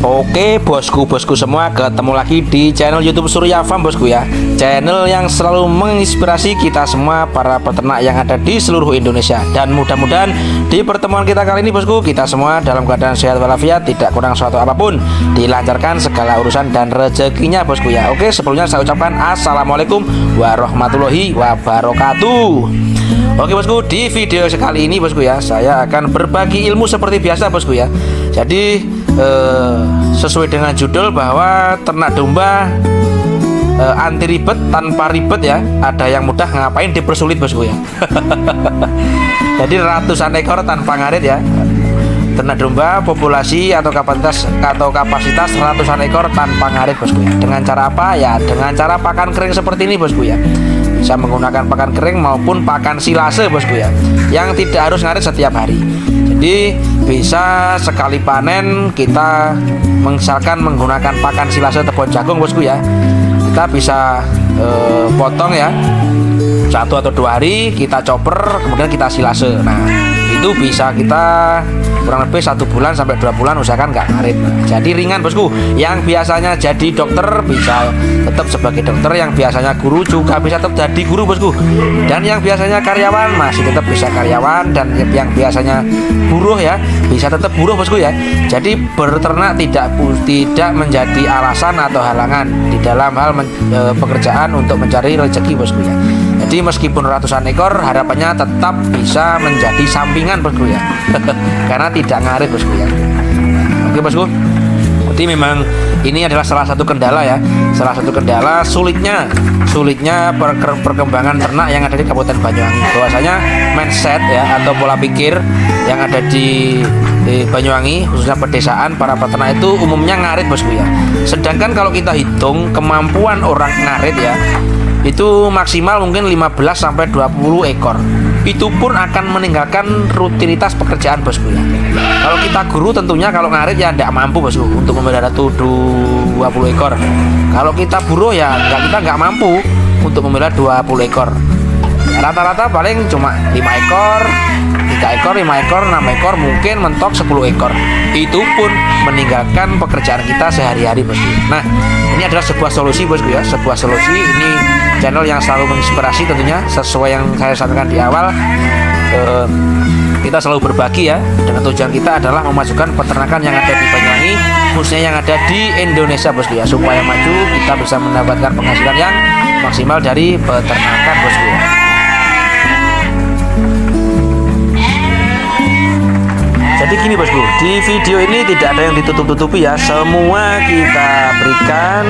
Oke bosku-bosku semua, ketemu lagi di channel YouTube Surya Farm bosku ya. Channel yang selalu menginspirasi kita semua para peternak yang ada di seluruh Indonesia. Dan mudah-mudahan di pertemuan kita kali ini bosku, kita semua dalam keadaan sehat walafiat, tidak kurang suatu apapun, dilancarkan segala urusan dan rezekinya bosku ya. Oke, sebelumnya saya ucapkan assalamualaikum warahmatullahi wabarakatuh. Oke bosku, di video sekali ini bosku ya, saya akan berbagi ilmu seperti biasa bosku ya. Jadi sesuai dengan judul bahwa ternak domba anti ribet tanpa ribet ya. Ada yang mudah, ngapain dipersulit bosku ya. Jadi ratusan ekor tanpa ngarit ya. Ternak domba populasi atau kapasitas ratusan ekor tanpa ngarit bosku ya. Dengan cara apa ya? Dengan cara pakan kering seperti ini bosku ya. Bisa menggunakan pakan kering maupun pakan silase bosku ya, yang tidak harus ngarit setiap hari. Jadi bisa sekali panen kita misalkan menggunakan pakan silase tepung jagung bosku ya, kita bisa potong ya 1 atau 2 hari, kita chopper kemudian kita silase. Nah itu bisa kita kurang lebih 1 bulan sampai 2 bulan usahakan nggak ngarit. Jadi ringan bosku. Yang biasanya jadi dokter bisa tetap sebagai dokter, yang biasanya guru juga bisa tetap jadi guru bosku, dan yang biasanya karyawan masih tetap bisa karyawan, dan yang biasanya buruh ya bisa tetap buruh bosku ya. Jadi berternak tidak menjadi alasan atau halangan di dalam hal pekerjaan untuk mencari rezeki bosku ya. Jadi meskipun ratusan ekor, harapannya tetap bisa menjadi sampingan bosku ya. Karena tidak ngarit bosku ya. Oke bosku, jadi memang ini adalah salah satu kendala ya, salah satu kendala sulitnya perkembangan ternak yang ada di Kabupaten Banyuwangi. Bahwasanya mindset ya atau pola pikir yang ada di Banyuwangi khususnya pedesaan, para peternak itu umumnya ngarit bosku ya. Sedangkan kalau kita hitung kemampuan orang ngarit ya, itu maksimal mungkin 15 sampai 20 ekor. Itu pun akan meninggalkan rutinitas pekerjaan bosku ya. Kalau kita guru tentunya kalau ngarit ya tidak mampu bosku untuk memelihara 20 ekor. Kalau kita buruh ya kita nggak mampu untuk memelihara 20 ekor. Rata-rata paling cuma 5 ekor, 3 ekor, 5 ekor, 6 ekor, mungkin mentok 10 ekor. Itu pun meninggalkan pekerjaan kita sehari-hari bosku. Nah ini adalah sebuah solusi bosku ya, sebuah solusi. Ini channel yang selalu menginspirasi tentunya, sesuai yang saya sampaikan di awal. Kita selalu berbagi ya, dengan tujuan kita adalah memajukan peternakan yang ada di Banyuwangi, khususnya yang ada di Indonesia bosku ya, supaya maju kita bisa mendapatkan penghasilan yang maksimal dari peternakan bosku ya. Jadi gini bosku, di video ini tidak ada yang ditutup-tutupi ya, semua kita berikan.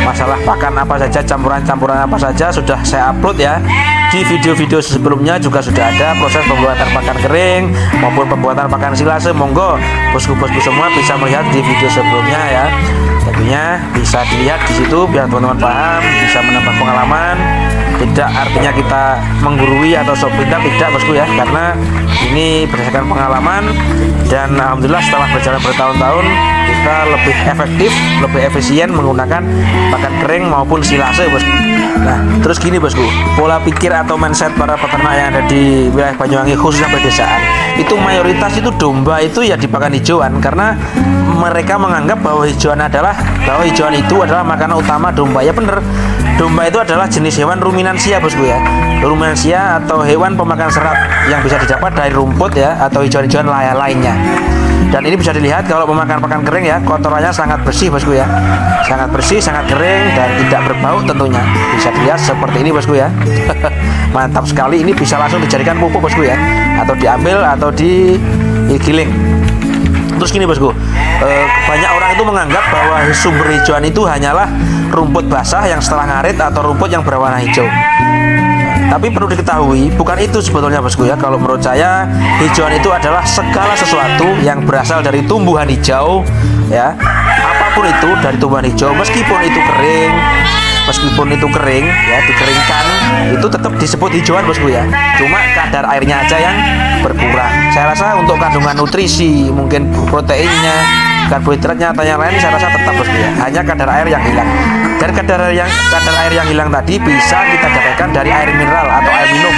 Masalah pakan apa saja, campuran-campuran apa saja sudah saya upload ya. Di video-video sebelumnya juga sudah ada proses pembuatan pakan kering maupun pembuatan pakan silase. Monggo bosku-bosku semua bisa melihat di video sebelumnya ya. Tentunya bisa dilihat di situ biar teman-teman paham, bisa menambah pengalaman. Tidak artinya kita menggurui atau sok pintar, tidak bosku ya, karena ini berdasarkan pengalaman. Dan alhamdulillah setelah berjalan bertahun-tahun kita lebih efektif, lebih efisien menggunakan pakan kering maupun silase bosku. Nah terus gini bosku, pola pikir atau mindset para peternak yang ada di wilayah Banyuwangi khususnya pedesaan itu mayoritas itu domba itu ya dipakan hijauan, karena mereka menganggap bahwa hijauan itu adalah makanan utama domba. Ya bener, domba itu adalah jenis hewan ruminansia bosku ya. Ruminansia atau hewan pemakan serat yang bisa didapat dari rumput ya atau hijauan-hijauan lainnya. Dan ini bisa dilihat kalau memakan pakan kering ya, kotorannya sangat bersih bosku ya, sangat bersih, sangat kering dan tidak berbau tentunya. Bisa dilihat seperti ini bosku ya. Mantap sekali, ini bisa langsung dijadikan pupuk bosku ya, atau diambil atau digiling. Terus gini bosku, banyak orang itu menganggap bahwa sumber hijauan itu hanyalah rumput basah yang setelah ngarit atau rumput yang berwarna hijau. Tapi perlu diketahui bukan itu sebetulnya bosku ya. Kalau menurut saya, hijauan itu adalah segala sesuatu yang berasal dari tumbuhan hijau ya. Apapun itu dari tumbuhan hijau, meskipun itu kering ya, dikeringkan, itu tetap disebut hijauan bosku ya. Cuma kadar airnya aja yang berkurang. Saya rasa untuk kandungan nutrisi, mungkin proteinnya, karbohidratnya atau yang lain, saya rasa tetap bosku ya. Hanya kadar air yang hilang. Dan kadar air yang hilang tadi bisa kita dapatkan dari air mineral atau air minum.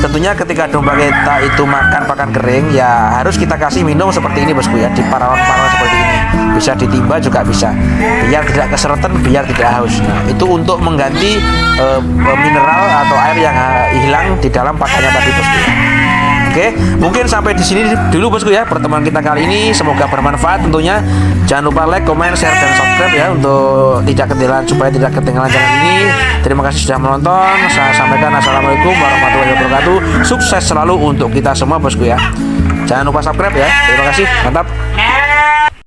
tentunya ketika domba kita itu makan pakan kering ya harus kita kasih minum seperti ini bosku ya, di parawan-parawan seperti ini. Bisa ditimba juga bisa, biar tidak keseretan, biar tidak haus. Nah, itu untuk mengganti mineral atau air yang hilang di dalam pakannya tadi bosku. Oke, mungkin sampai di sini dulu bosku ya pertemuan kita kali ini. Semoga bermanfaat tentunya. Jangan lupa like, comment, share, dan subscribe ya untuk tidak ketinggalan, supaya tidak ketinggalan channel ini. Terima kasih sudah menonton. Saya sampaikan assalamualaikum warahmatullahi wabarakatuh. Sukses selalu untuk kita semua bosku ya. Jangan lupa subscribe ya. Terima kasih, mantap.